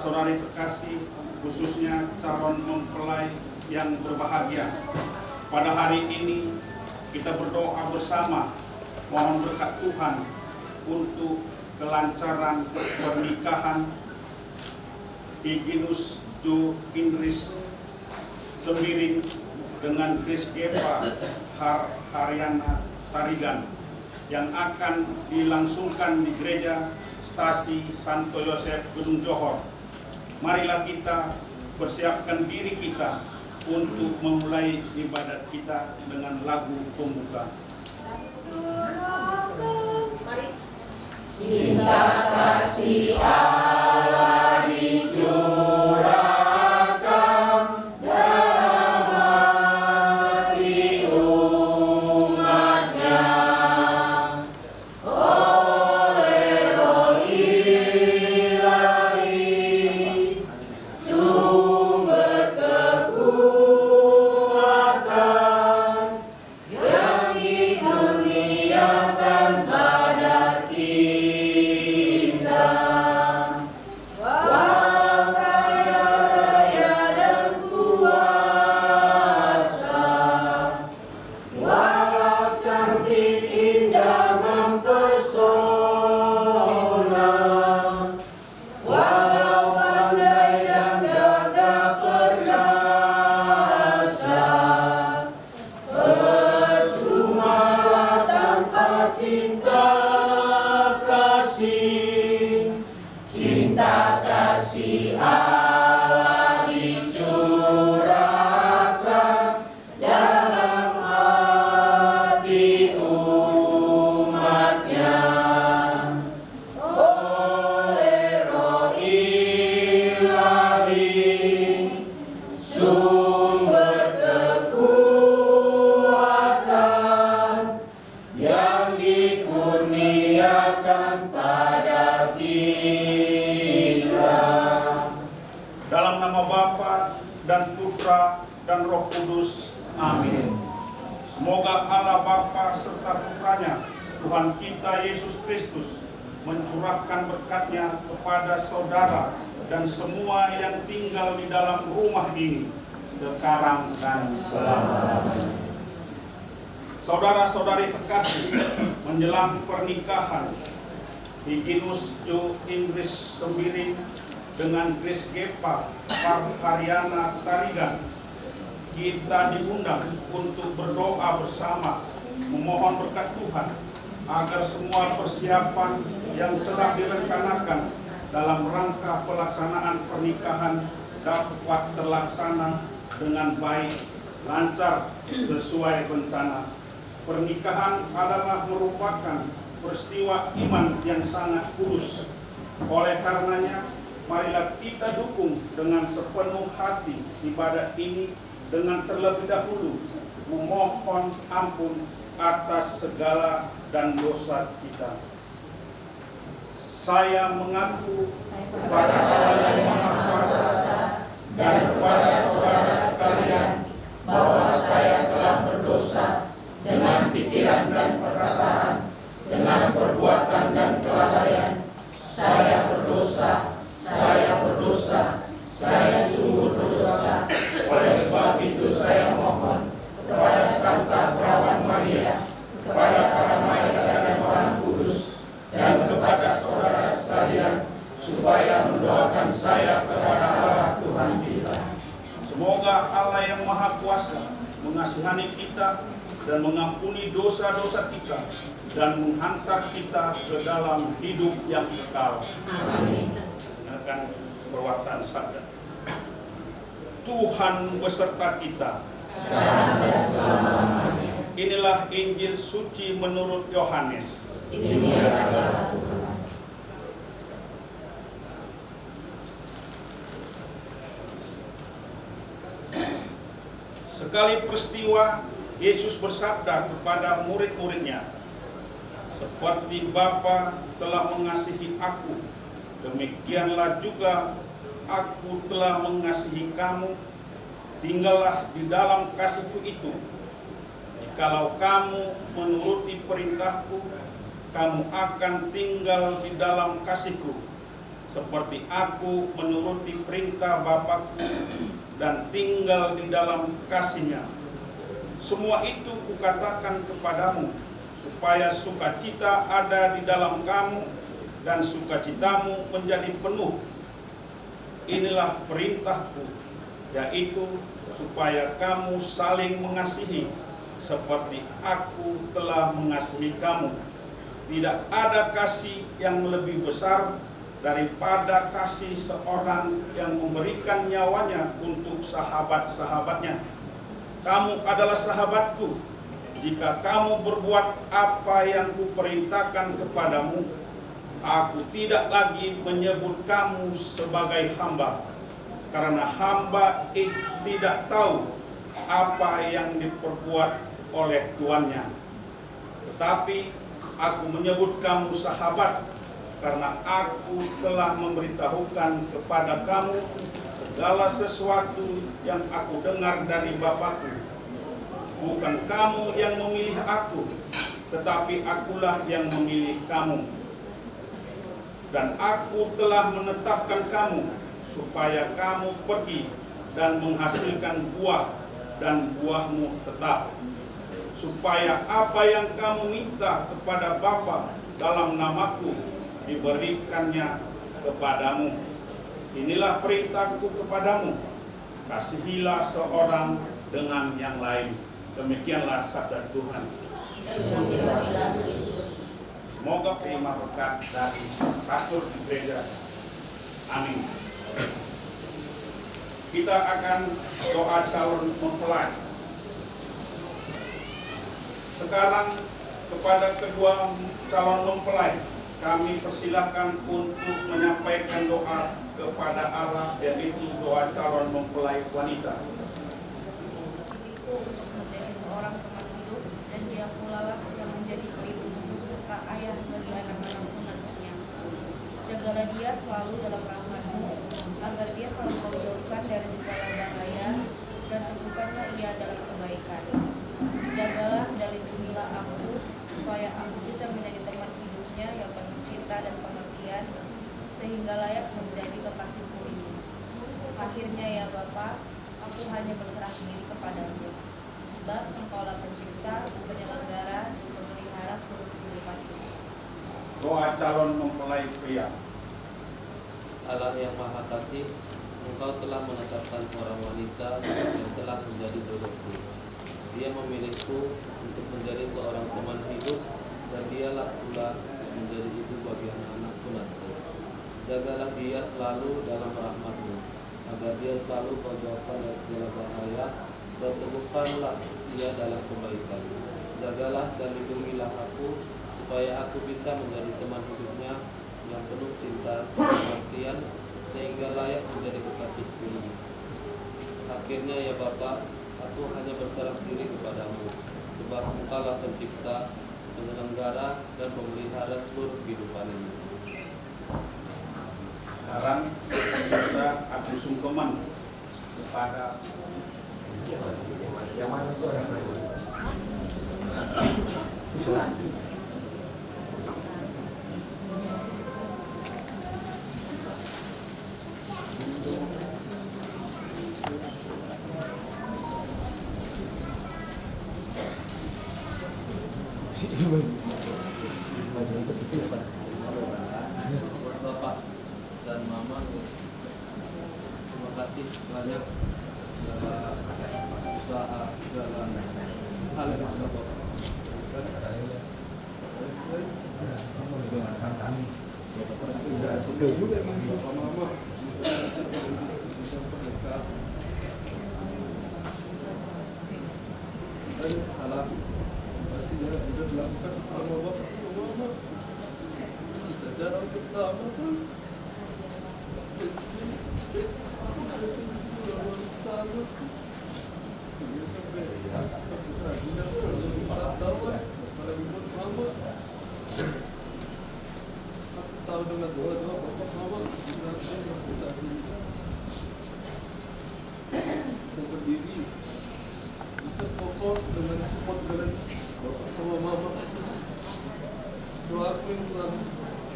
saudara-saudari terkasih, khususnya calon mempelai yang berbahagia. Pada hari ini kita berdoa bersama, mohon berkat Tuhan untuk kelancaran pernikahan Iginus Jo Indris Sembiring dengan Grace Gepa Haryana Tarigan yang akan dilangsungkan di Gereja Stasi Santo Yosef Gunung Johor. Marilah kita persiapkan diri kita untuk memulai ibadat kita dengan lagu pembuka. Cinta kasih Allah dicurahkan dalam hati umatnya oleh Roh Ilahi, sumber kekuatan yang dikurniakan pada kita. Walau kaya raya dan kuasa, walau cantik indah mempesona, walau pandai dan gagah perkasa, percuma tanpa cinta kasih. Cinta kasih Allah dicurahkan dalam hati umatnya oleh Roh Ilahi, sumber kekuatan yang dikurniakan pada kita. Dalam nama Bapa dan Putra dan Roh Kudus. Amin. Semoga Allah Bapa serta Putranya, Tuhan kita Yesus Kristus, mencurahkan berkat-Nya kepada saudara dan semua yang tinggal di dalam rumah ini, sekarang dan selamanya. Saudara-saudari terkasih, menjelang pernikahan Iginus Jo Indris Sembiring dengan Grace Gepa Haryana Tarigan, kita diundang untuk berdoa bersama, memohon berkat Tuhan agar semua persiapan yang telah direncanakan dalam rangka pelaksanaan pernikahan dapat terlaksana dengan baik, lancar, sesuai rencana. Pernikahan adalah merupakan peristiwa iman yang sangat kudus. Oleh karenanya, marilah kita dukung dengan sepenuh hati ibadat ini dengan terlebih dahulu memohon ampun atas segala dan dosa kita. Saya mengaku kepada Allah yang Maha Kuasa dan kepada saudara sekalian bahwa saya telah berdosa dengan pikiran dan perkataan, dengan perbuatan dan kelalaian. Saya berdosa, saya sungguh berdosa. Oleh sebab itu saya mohon kepada Santa Perawan Maria, kepada para malaikat dan orang kudus, dan kepada saudara sekalian, supaya mendoakan saya kepada Allah Tuhan kita. Semoga Allah yang Maha Kuasa mengasihani kita dan mengampuni dosa-dosa kita dan menghantar kita ke dalam hidup yang kekal. Amin. Dengarkan perwatan sabda. Tuhan beserta kita. Sekarang dan selama-lamanya. Inilah Injil suci menurut Yohanes. Ini adalah Tuhan. Sekali peristiwa, Yesus bersabda kepada murid-muridnya, seperti Bapa telah mengasihi aku, demikianlah juga aku telah mengasihi kamu. Tinggallah di dalam kasihku itu. Jikalau kamu menuruti perintahku, kamu akan tinggal di dalam kasihku, seperti aku menuruti perintah Bapakku dan tinggal di dalam kasih-Nya. Semua itu kukatakan kepadamu, supaya sukacita ada di dalam kamu dan sukacitamu menjadi penuh. Inilah perintahku, yaitu supaya kamu saling mengasihi seperti aku telah mengasihi kamu. Tidak ada kasih yang lebih besar daripada kasih seorang yang memberikan nyawanya untuk sahabat-sahabatnya. Kamu adalah sahabatku jika kamu berbuat apa yang kuperintahkan kepadamu. Aku tidak lagi menyebut kamu sebagai hamba, karena hamba tidak tahu apa yang diperbuat oleh tuannya. Tetapi aku menyebut kamu sahabat, karena aku telah memberitahukan kepada kamu segala sesuatu yang aku dengar dari Bapakku. Bukan kamu yang memilih aku, tetapi akulah yang memilih kamu. Dan aku telah menetapkan kamu supaya kamu pergi dan menghasilkan buah, dan buahmu tetap, supaya apa yang kamu minta kepada Bapa dalam namaku diberikannya kepadamu. Inilah perintahku kepadamu, kasihilah seorang dengan yang lain. Demikianlah sabda Tuhan. Semoga terima berkat dari pastor di gereja. Amin. Kita akan doa calon mempelai. Sekarang kepada kedua calon mempelai, kami persilahkan untuk menyampaikan doa kepada Allah, yaitu doa calon mempelai wanita. Untuk menjadi seorang teman hidup, dan dia pula lah yang menjadi pelindung serta ayah bagi anak-anak tunangannya. Jagalah dia selalu dalam rahmat-Mu, agar dia selalu kau jauhkan dari segala bahaya, dan teguhkanlah ia dalam kebaikan. Jagalah dan lindungilah aku, supaya aku bisa menjadi teman hidupnya yang penuh cinta dan pengertian, sehingga layak menjadi kekasihku ini. Akhirnya ya Bapa, aku hanya berserah diri kepadamu, sebab Engkaulah pencipta, penyelenggara, dan pemelihara seluruh kehidupanku. Doa calon mempelai pria. Allah yang Maha Kasih, Engkau telah menetapkan seorang wanita yang telah menjadi jodohku. Dia memilihku untuk menjadi seorang teman hidup, dan dialah pula menjadi ibu bagi anak-anakku nanti. Jagalah dia selalu dalam rahmat-Mu, agar dia selalu kau jauhkan dari segala bahaya, dan teguhkanlah ia dalam kebaikan. Jagalah dan lindungilah aku, supaya aku bisa menjadi teman hidupnya yang penuh cinta dan pengertian, sehingga layak menjadi kekasihku ini. Akhirnya ya Bapa, aku hanya berserah diri kepadamu, sebab Engkaulah pencipta, penyelenggara, dan pemelihara seluruh kehidupan ini. Sekarang kita adu sungkeman kepada yang mana itu Bapak dan Mama, terima kasih banyak segala usaha, segala hal yang bisa Bapak salah pasti dia lakukan sama Bapak. Kita jarang bersama pun. Tahu dengan doa-doa Bapak Mama bisa berdiri, bisa kokoh dengan support dari Bapak Mama. Doa aku yang selalu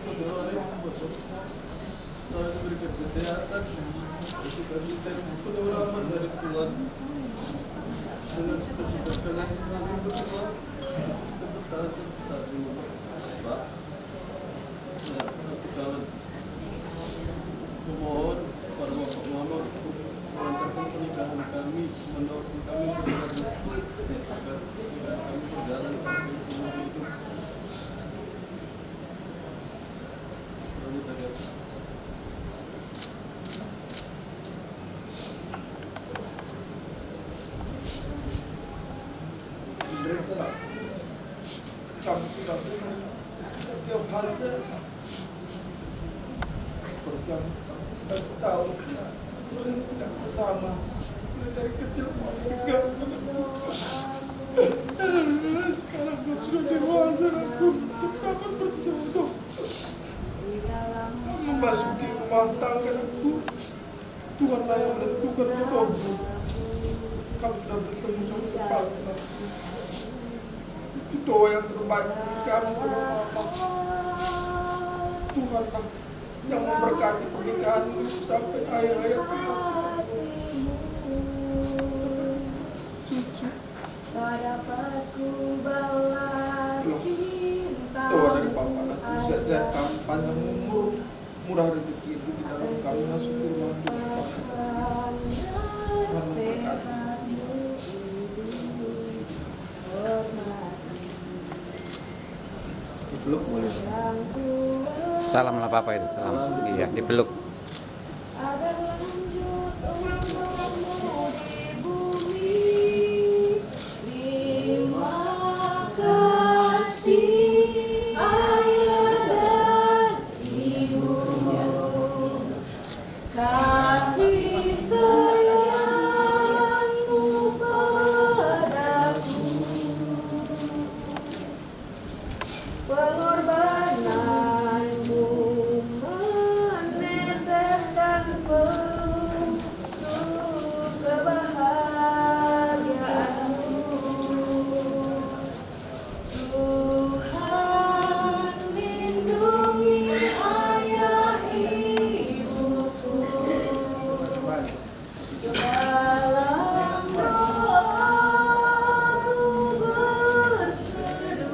berdoa buat Bapak. selalu diberikan kesehatan, cita-cita yang rahmat dari Tuhan, dengan cita-cita kalian selalu berkembang seperti saat ini, Pak. Ya, kalian memohon pada Bapak Muhammad untuk melancarkan pernikahan kami, mendoakan kami segera restu agar pernikahan kami berjalan sampai seumur hidup. Lalu tadi Desa kampung setiap fase seperti yang kita tahu sering tidak bersama dari kecil juga sekarang aku sudah dewasa aku untuk dapat berjodoh memasuki rumah tangga aku. Tuhanlah yang menentukan jodohmu. Kamu sudah bertemu sama kepala itu doa yang terbaik kami sama Mama. Tuhanlah yang memberkati pernikahanmu sampai akhir hayat. Cucu Tak dapat ku balas cinta. doa dari Papa sehat-sehat kami, panjang umur, murah rezeki itu di dalam kami masuk ke rumah Tuhan. Tuhan memberkati. Dipeluk boleh. Salam lah Papa itu, salam. Iya, dipeluk. Ada lanjut umurmu di bumi. Terima kasih ayah dan ibumu. Kasih sayangmu padaku. Pengorbananmu meneteskan peluh kebahagiaanmu. Tuhan lindungi ayah ibuku dalam doaku berseru.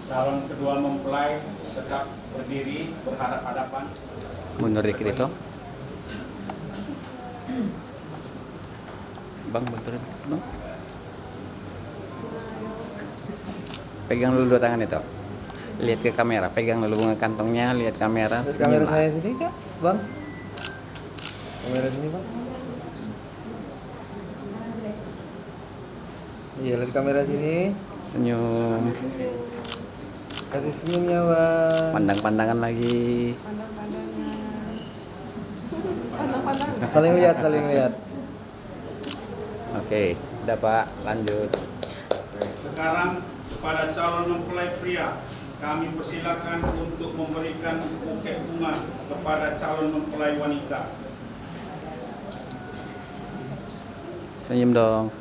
Calon kedua mempelai tetap berdiri berhadap-hadapan. Mundur dikit itu. Bang, mundur dikit, Bang. Pegang dulu dua tangan itu. Lihat ke kamera, pegang dulu bunga kantongnya, lihat kamera. Terus kamera senyum. saya sini kak, bang. Kamera sini bang. Iya, lihat kamera sini. Senyum. Kasih senyumnya bang. Pandang-pandangan lagi. Saling lihat, saling lihat. Oke, udah Pak, lanjut. Sekarang kepada calon mempelai pria, kami persilakan untuk memberikan buket bunga kepada calon mempelai wanita. Senyum dong.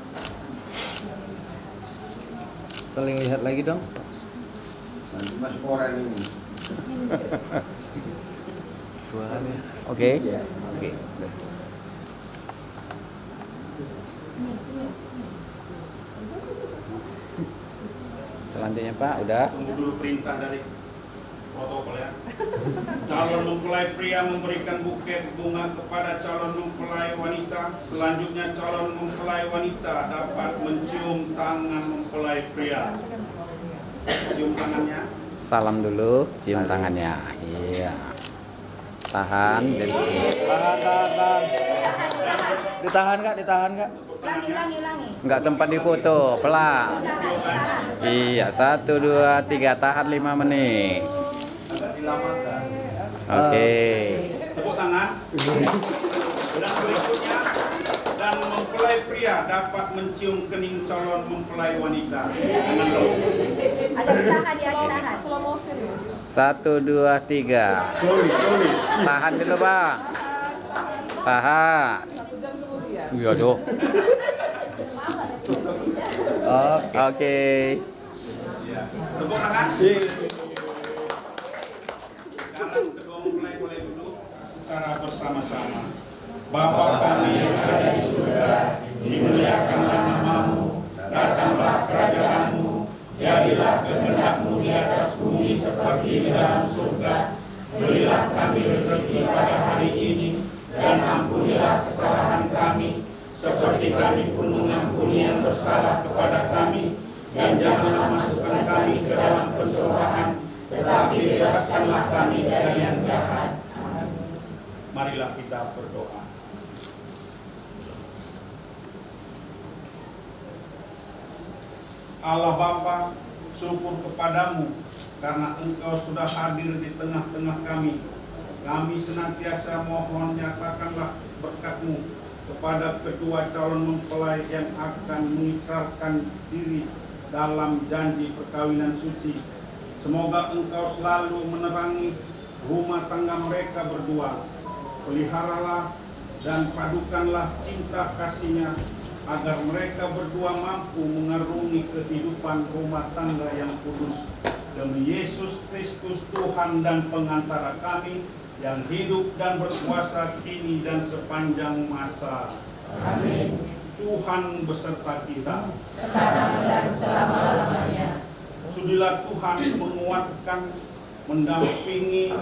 Saling lihat lagi dong. Oke. Oke. Selanjutnya Pak, udah. Tunggu dulu perintah dari protokol ya. Calon mempelai pria memberikan buket bunga kepada calon mempelai wanita. Selanjutnya calon mempelai wanita dapat mencium tangan mempelai pria. Cium tangannya. Salam dulu, cium tangannya. Iya. Tahan dan Tahan. Ditahan kak, ditahan kak. nggak sempat difoto, pelan. Iya, 1, 2, 3, tahan 5 menit. Oke. Tepuk tangan. Dan berikutnya, dan mempelai pria dapat mencium kening calon mempelai wanita. Dengan lo. Ada ditahan ya, ditahan. 1, 2, 3. Tahan dulu Bang. Tahan. Iya dong. Oke. Tepuk tangan. Sekarang kedua mempelai boleh duduk secara bersama-sama. Bapa kami yang ada di surga, dimuliakanlah namamu, datanglah kerajaanmu, jadilah kehendak-mu di atas bumi seperti di dalam surga. Berilah kami rezeki pada hari ini, dan ampunilah kesalahan kami, seperti kami pun mengampuni yang bersalah kepada kami. Dan janganlah masukkan kami ke dalam pencobaan, tetapi bebaskanlah kami dari yang jahat. Marilah kita berdoa. Allah Bapa, syukur kepadamu karena Engkau sudah hadir di tengah-tengah kami. Kami senantiasa mohon nyatakanlah berkat-Mu kepada kedua calon mempelai yang akan mengikrarkan diri dalam janji perkawinan suci. Semoga Engkau selalu menerangi rumah tangga mereka berdua. Peliharalah dan padukanlah cinta kasih-Nya agar mereka berdua mampu mengarungi kehidupan rumah tangga yang kudus. Demi Yesus Kristus Tuhan dan pengantara kami yang hidup dan berkuasa kini dan sepanjang masa. Amin. Tuhan beserta kita Sekarang dan selama-lamanya. Sudilah Tuhan menguatkan, mendampingi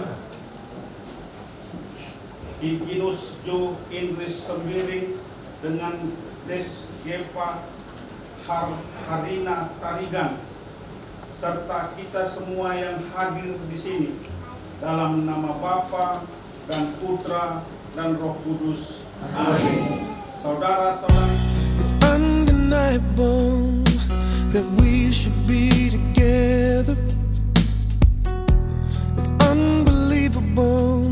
Iginus Jo Indris Sembiring dengan Des Gepa Harina Tarigan, serta kita semua yang hadir di sini, dalam nama Bapa dan Putra dan Roh Kudus. Amin. Saudara-saudari, It's undeniable that we should be together. It's unbelievable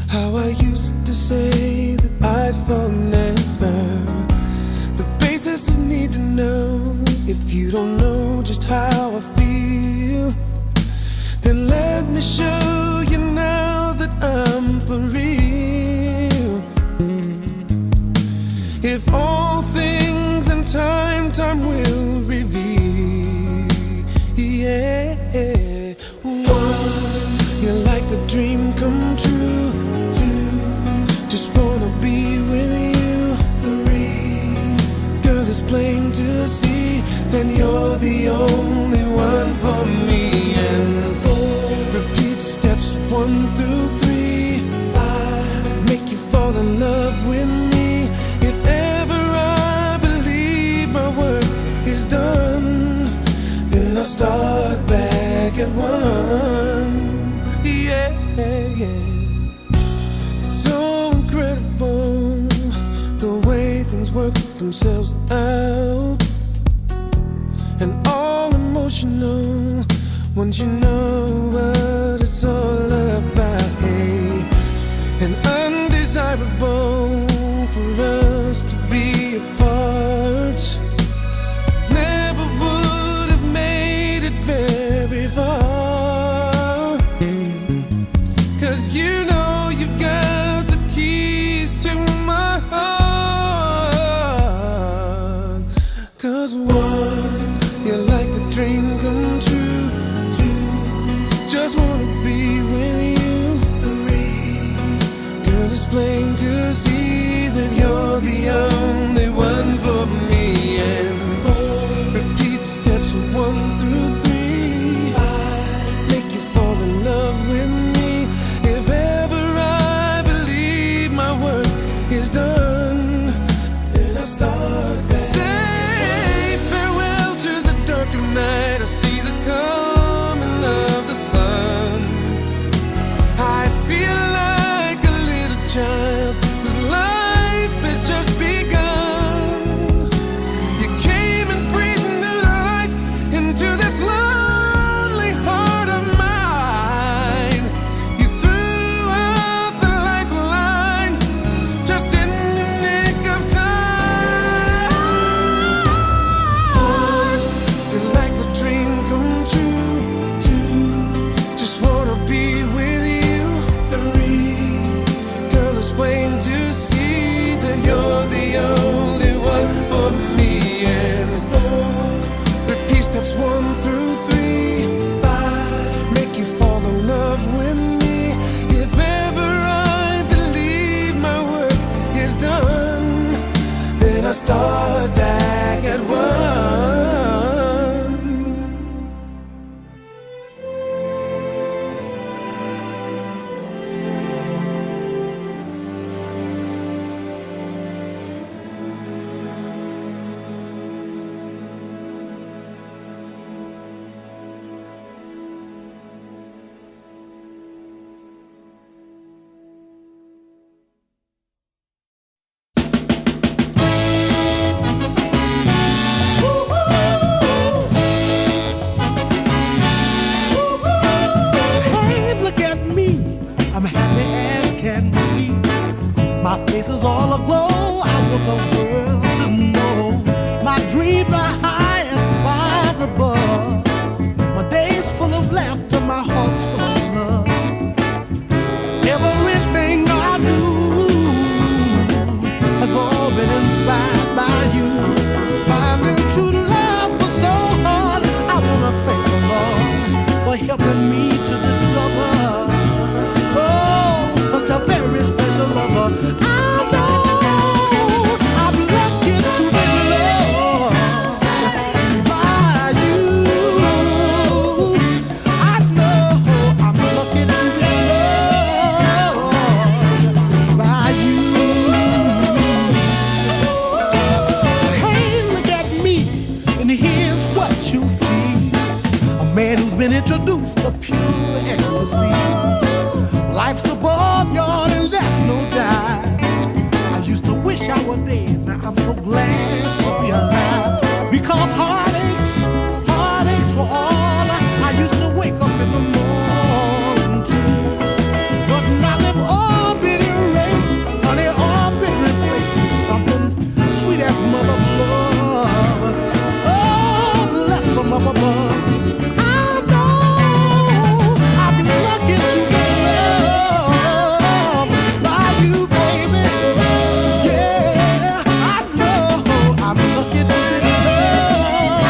how I used to say that I'd fall never. The basis is need to know. If you don't know just how I feel, then let me show you now that I'm for real. If all things in time will reveal. Yeah. One, you're like a dream come true. Two, just wanna be with you. Three, girl, it's plain to see that you're the only one for me. And at one. Yeah, yeah. It's so incredible the way things work themselves out, and all emotional once you know what it's all about. Hey, and undesirable for us to be apart. Never would have made it very far, 'cause you know you've got the keys to my heart. 'Cause one, you're like a dream come true. Two, just wanna be with you. Three, girl, it's plain to see that you're the only one for me. And four, repeat steps 1 through 3. Five, make you fall in love with me. If ever I believe my work is done, then I start back. Say farewell to the dark of night. I see the coming of the sun. I feel like a little child whose life has just begun. You came and breathed new life into this lonely heart of mine. You threw out the lifeline just in the nick of time. You're like a dream come true. Two, just wanna be with you. Three, girl, it's plain to see that you're the only one for me. And four, repeat steps 1 through 3. Five, make you fall in love with me. If ever I believe my work is done, then I start back at 1. Hey, look at me. I'm happy as can be. My face is all aglow. I want the world to know my dreams are high as clouds above. My day's full of laughter, my heart's full of love. Everything I do has all been inspired by you. Finding true love was so hard. I wanna thank the Lord for helping me to discover, oh, such a very special lover. I know I'm lucky to be loved by you. I know I'm lucky to be loved by you. Hey, look at me, and here's what you see. A man who's been introduced to pure ecstasy. Life's a barnyard and that's no jive. I used to wish I were dead, now I'm so glad to be alive. Because heartaches were all I used to wake up in the morning to. But now they've all been erased, honey, all been replaced with something sweet as mother's love. Oh, bless from up above. I know I'm lucky to be loved by you, baby. Yeah, I know I'm lucky to be loved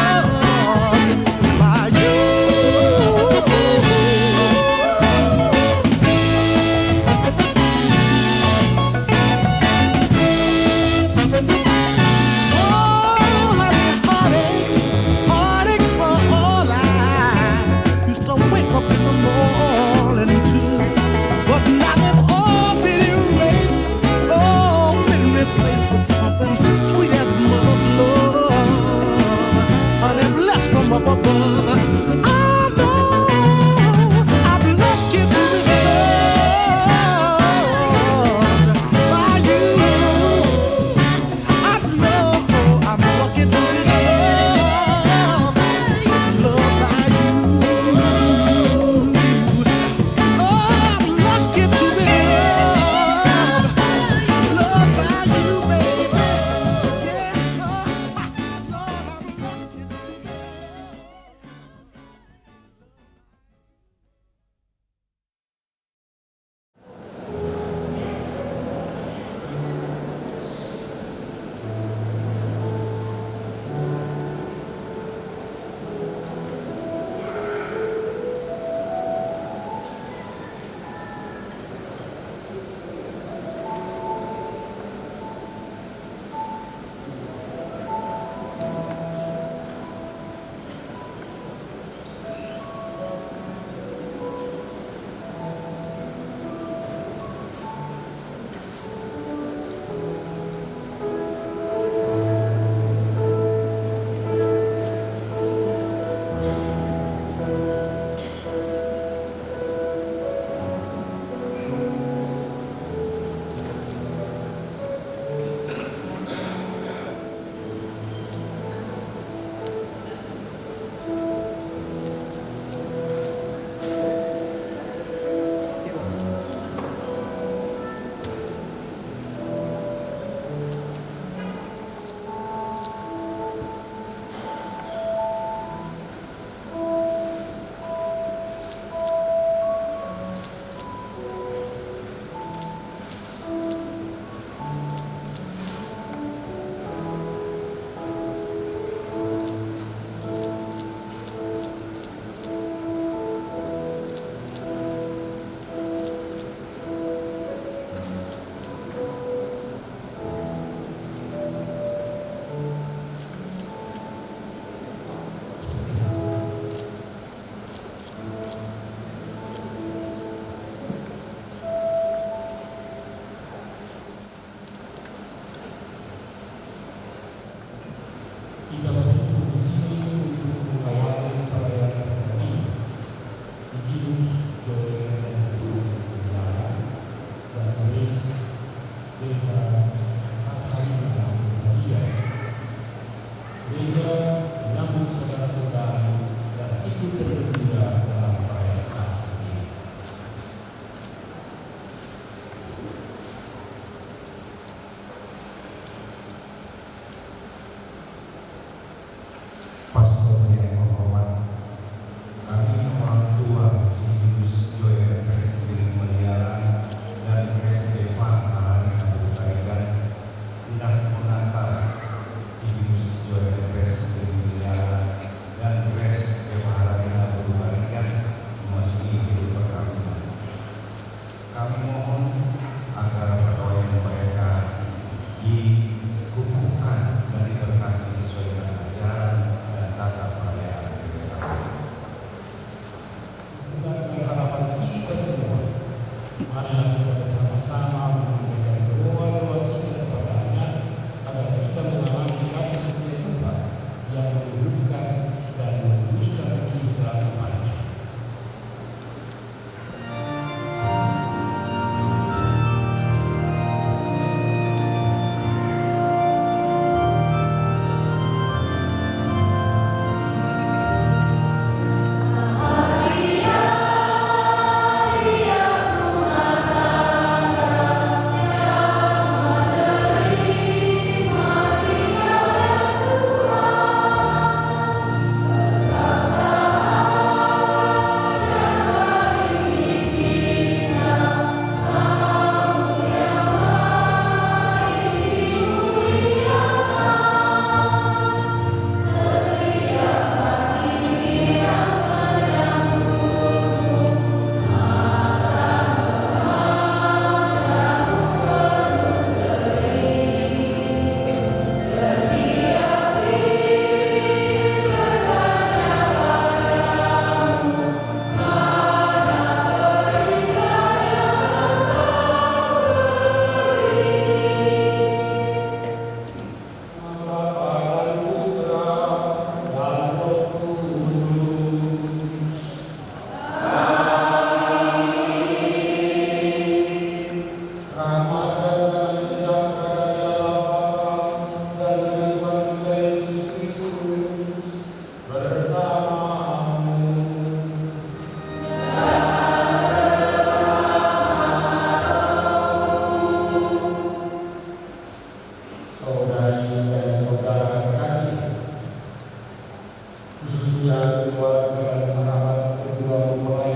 khususnya keluarga dan sahabat kedua mempelai.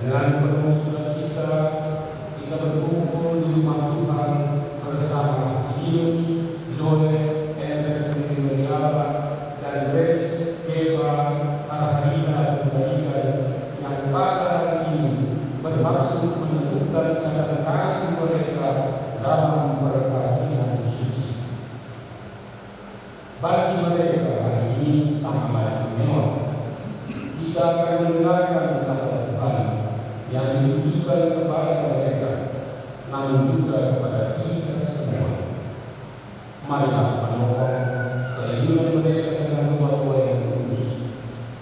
Dengan penuh sukacita kita berkumpul di rumah Tuhan bersama Yus, Joe, Ernest, Meriala, dan Rex, Eva, Arahina, dan Bayikan yang pada hari ini bermaksud menentukan kata kasih mereka dalam perkawinan suci. Bagi mereka hari ini sangat istimewa. Kita akan mendengarkan sabda Tuhan yang ditujukan kepada mereka, namun juga kepada kita semua. Marilah menolong keinginan mereka dengan doa-doa yang tulus.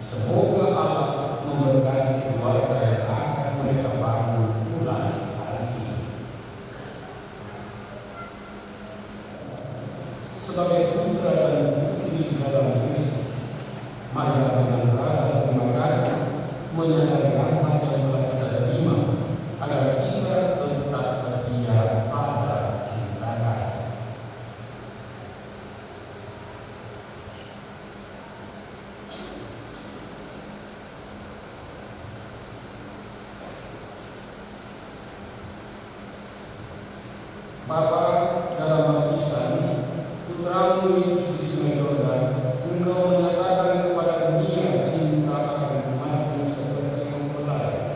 Semoga Allah memberkati keluarga yang akan mereka bangun mulai hari ini. Sebagai putra dan putri dalam Kristus, marilah dengan rasa terima kasih menyadari rahmat yang telah kita terima, agar kita tetap setia pada cinta kasih. Bapa, dalam baptisan putramu Yesus di Sungai Yordan, Engkau menyatakan kepada dunia cinta akan umatmu seperti mempelai.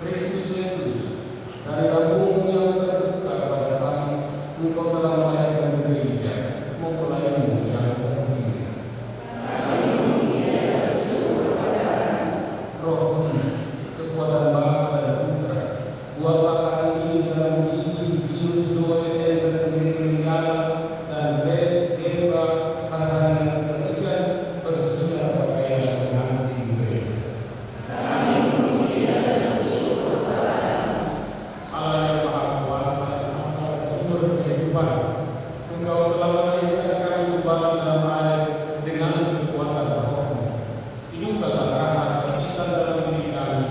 Kristus Yesus, dari lambungmu yang terbuka pada sana, Engkau telah melahirkan gereja, mempelaimu yang terpilih. Roh kekuatan Bapa dan Putra, buatlah hari ini dalam diri Yus, Joe, Ernest, Meriala, dan Rex, Eva, Arahina, dan Bayikan bersinar pakaian pengantin gereja. Allah yang Maha Kuasa, asal sumber kehidupan, Engkau telah melahirkan kami kembali dalam air dengan kekuatan Roh-Mu. Hidupkanlah rahmat berkisar dalam diri kami,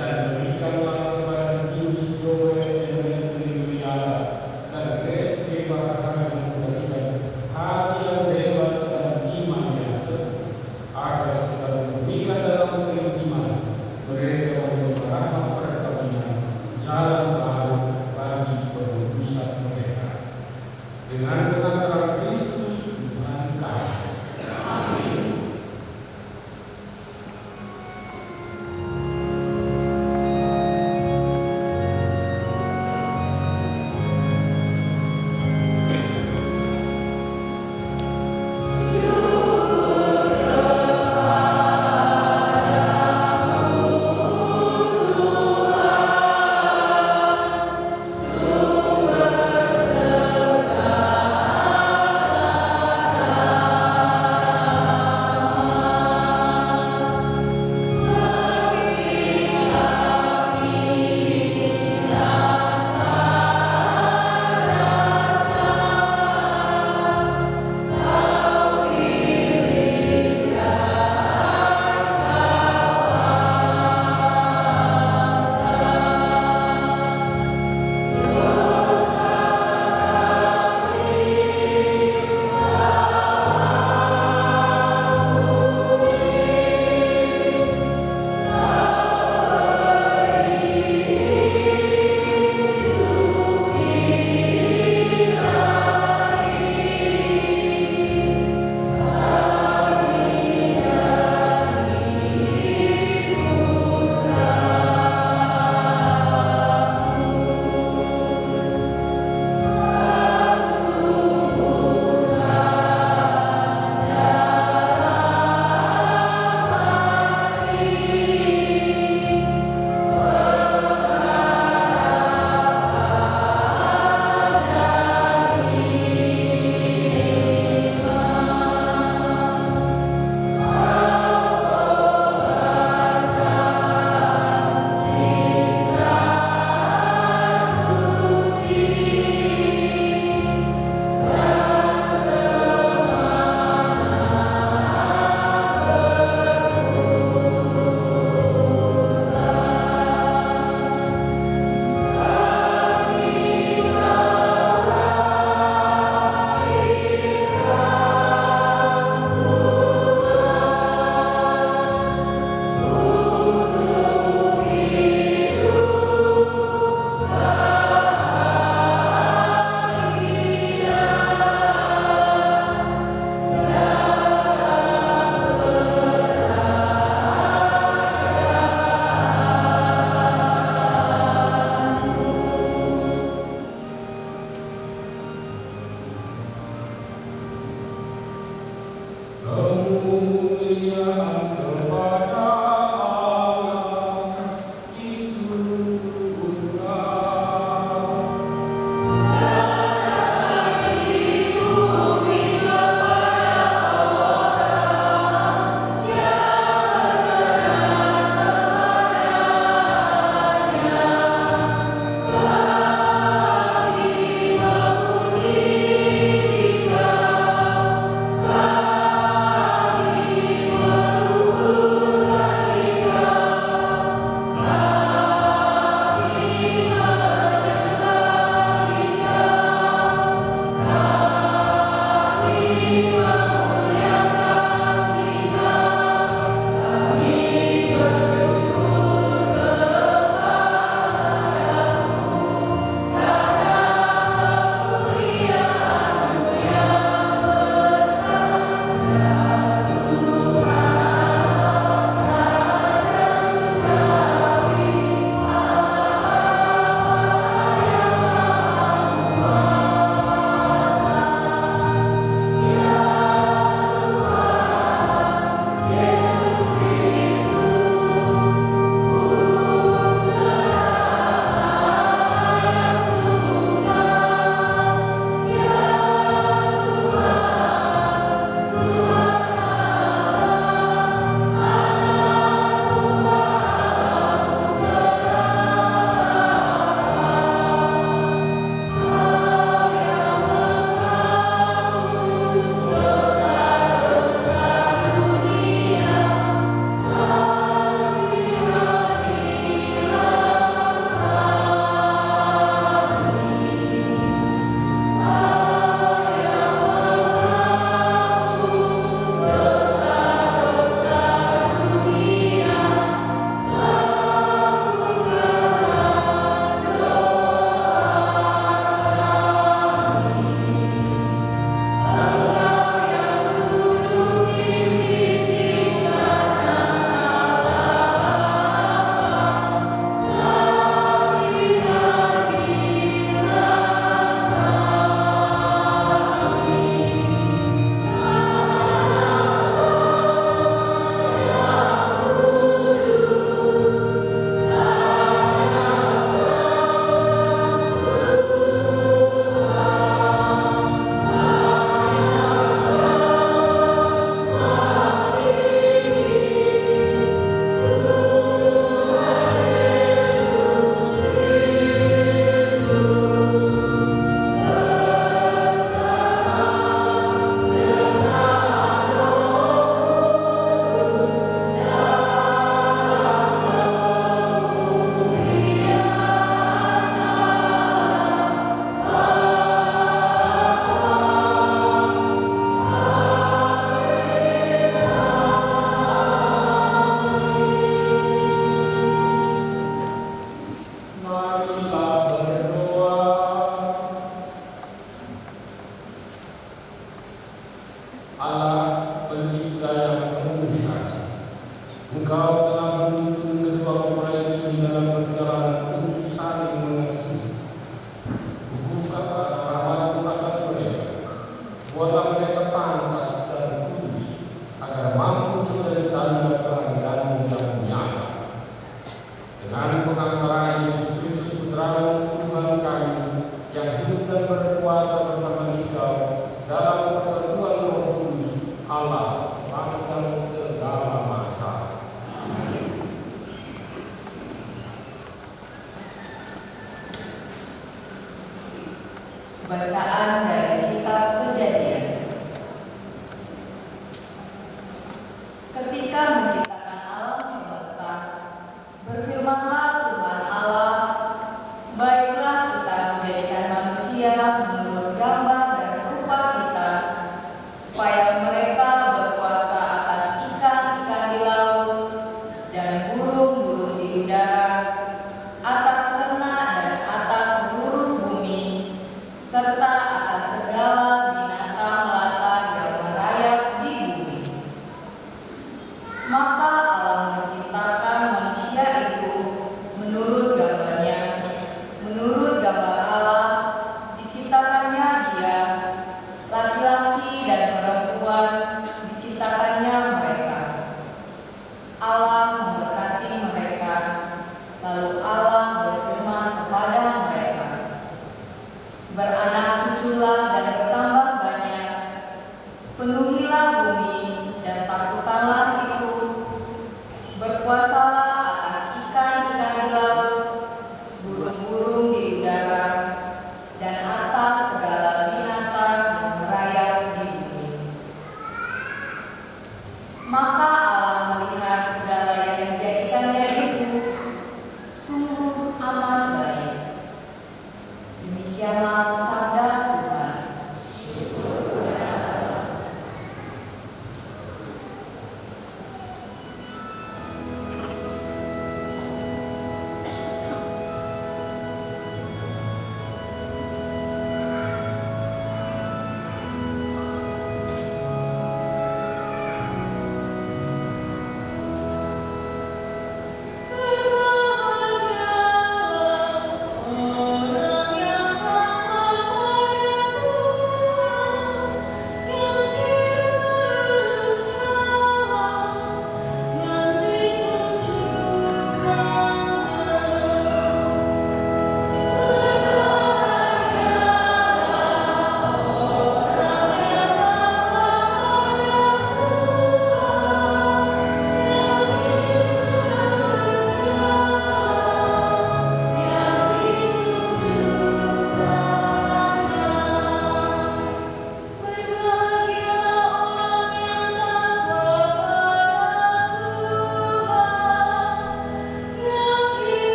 dan berikanlah kepada Yus, Joe, Ernest, Meriala, dan Rex, Eva, Arahina, dan Bayikan hati yang bebas dan iman yang teguh, agar setelah memberikan dalam keimanan mereka menerima rahmat perkawinan, jalan baru bagi perutusan mereka. Dengan pengantaran Kristus Tuhan kami. Amin. Sumber serta Allah pencipta yang penuh kasih. Engkau telah menuntun kedua mempelai ini dalam perjalanan untuk saling mengasihi. Bukalah rahmat-Mu atas mereka, buatlah mereka pantas dan kudus, agar mampu menjadi tanda kehadiran-Mu yang nyata. Dengan pengangkaran Yesus Kristus Putra-Mu Tuhan kami, yang hidup dan berkuasa bersama Engkau dalam persatuan Roh Kudus, Allah sepanjang segala masa. Bacaan dari Kitab Kejadian.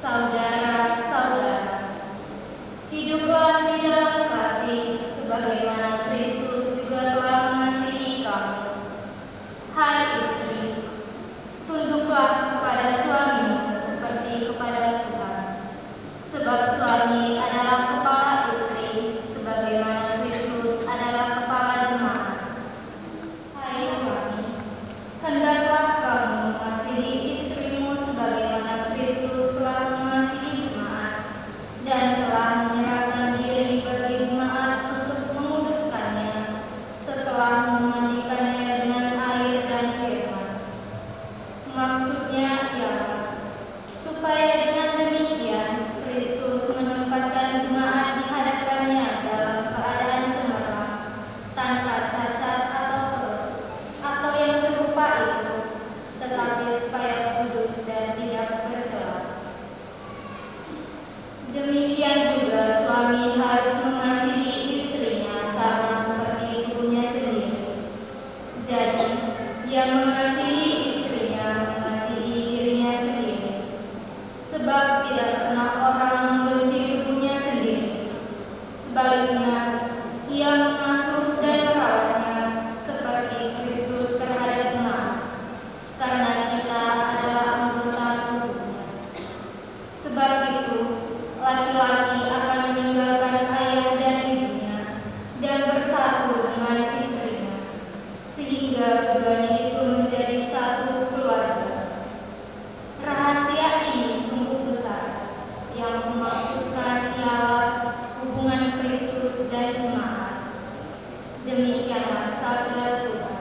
Saudara-saudara, hiduplah di dalam kasih sebagaimana Kristus juga telah mengasihi kamu. Hai istri, tunduklah kepada suamimu seperti kepada Tuhan. Sebab suami adalah kepala istri, sebagaimana Kristus adalah kepala jemaat. Hai suami, hendaklah kamu mengasihi istrimu sebagaimana Kristus telah mengasihi jemaat dan telah menyerahkan diri bagi jemaat untuk menguduskannya setelah memandikannya dengan air dan firman. Maksudnya ialah supaya dengan demikian Kristus menempatkan jemaat di hadapannya dalam keadaan cemerlang, tanpa cacat atau keruh, atau yang serupa itu, tetapi supaya kudus dan tidak bercela. Demikian juga suami harus mengasihi istrinya sama seperti tubuhnya sendiri. Jadi, yang mengasihi istrinya mengasihi dirinya sendiri. Sebab tidak pernah orang membenci tubuhnya sendiri. Sebaliknya, ia mengasuh dan merawatnya seperti Kristus terhadap jemaat, karena kita adalah anggota tubuhnya. Sebab itu, laki-laki akan meninggalkan ayah dan ibunya dan bersatu dengan istrinya, sehingga keduanya itu menjadi satu keluarga. Rahasia ini sungguh besar, yang memaksudkan ialah hubungan Kristus dan jemaat. Demikianlah sabda Tuhan.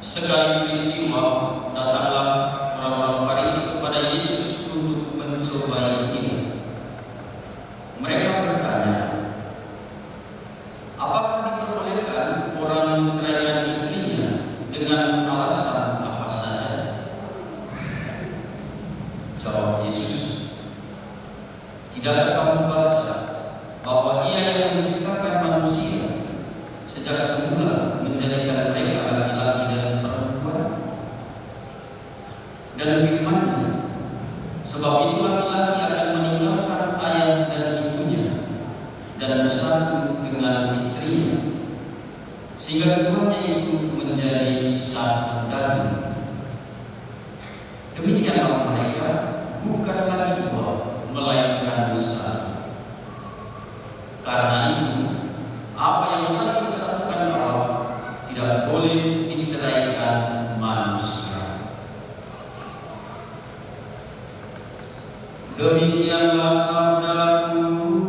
Sekali peristiwa, datanglah orang-orang Farisi kepada Yesus untuk mencobai Dia. Mereka bertanya, apakah diperbolehkan orang menceraikan istrinya dengan alasan apa saja? Jawab Yesus, tidakkah kamu baca bahwa Ia yang menciptakan manusia sejak semula menjadikan mereka laki-laki dan perempuan? Dan firman-Nya, sebab itu laki-laki akan meninggalkan ayah dan ibunya dan bersatu dengan istrinya, sehingga keduanya itu menjadi satu daging. Demikianlah mereka bukan lagi dua, melainkan satu. Karena itu, apa yang telah disatukan Allah tidak boleh diceraikan manusia. Demikianlah sabda Tuhan.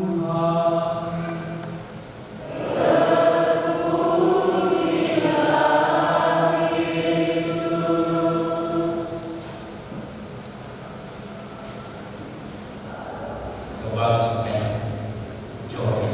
Bagus, Joy,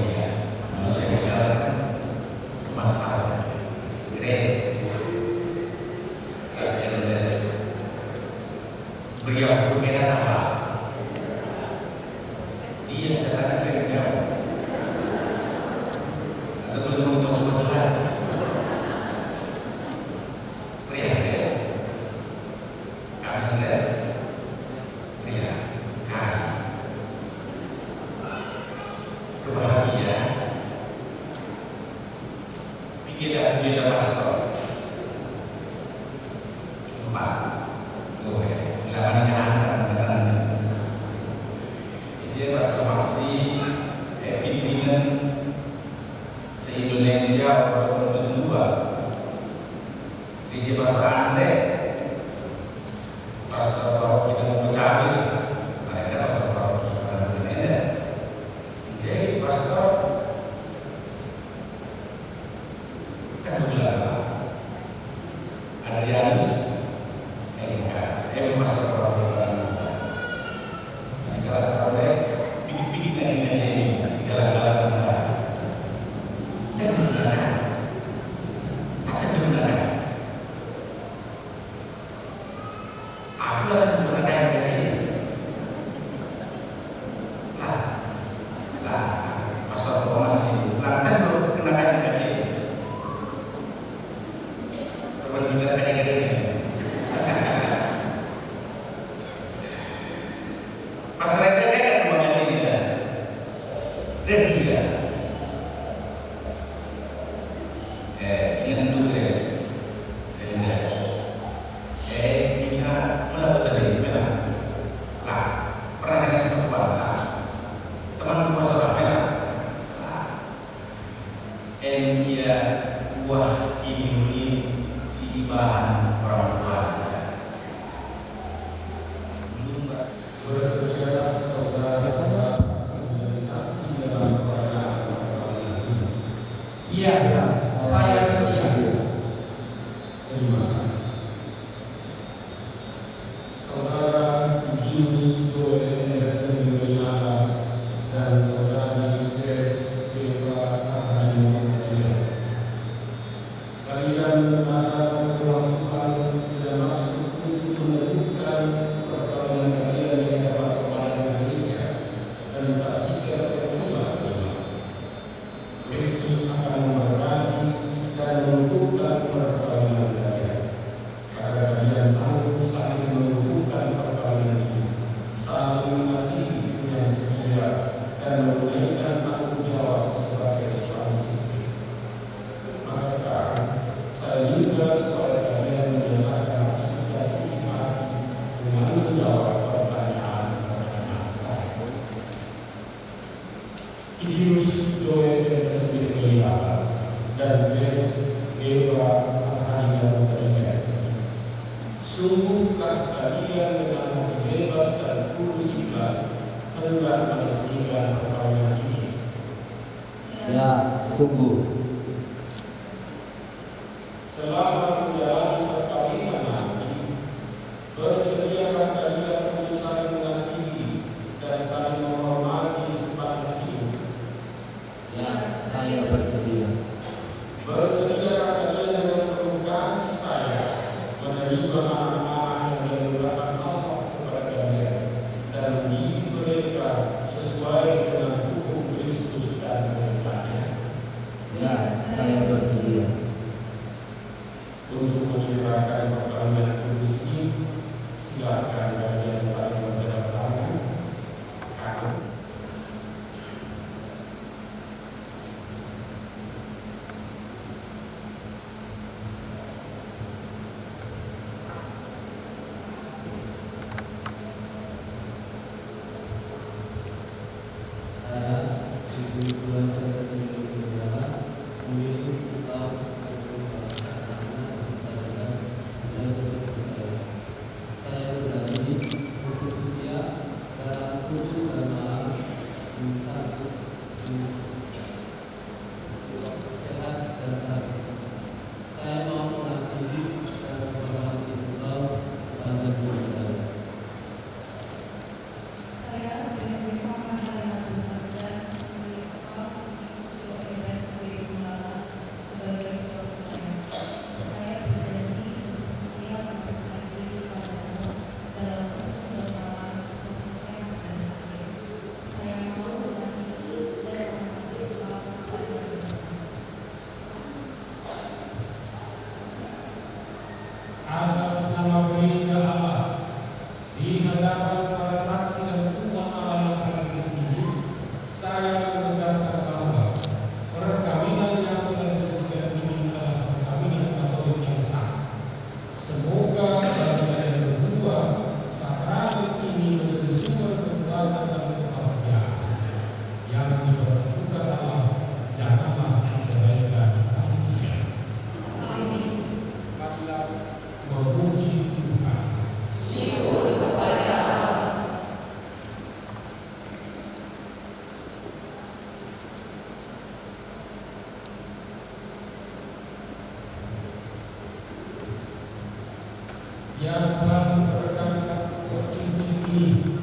Ya Tuhan, berkatkan cincin ini,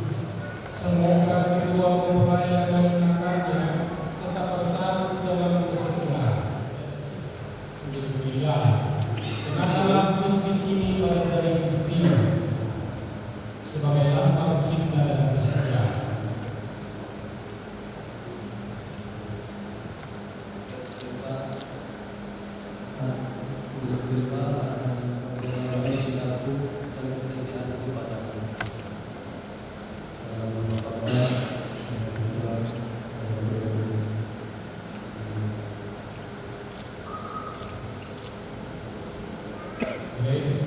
semoga kedua mempelai yang mengenakannya tetap bersatu dalam kesatuan. Sendirilah, kenakanlah cincin ini pada jari istri sebagai lambang cinta dan kesetiaan. Grace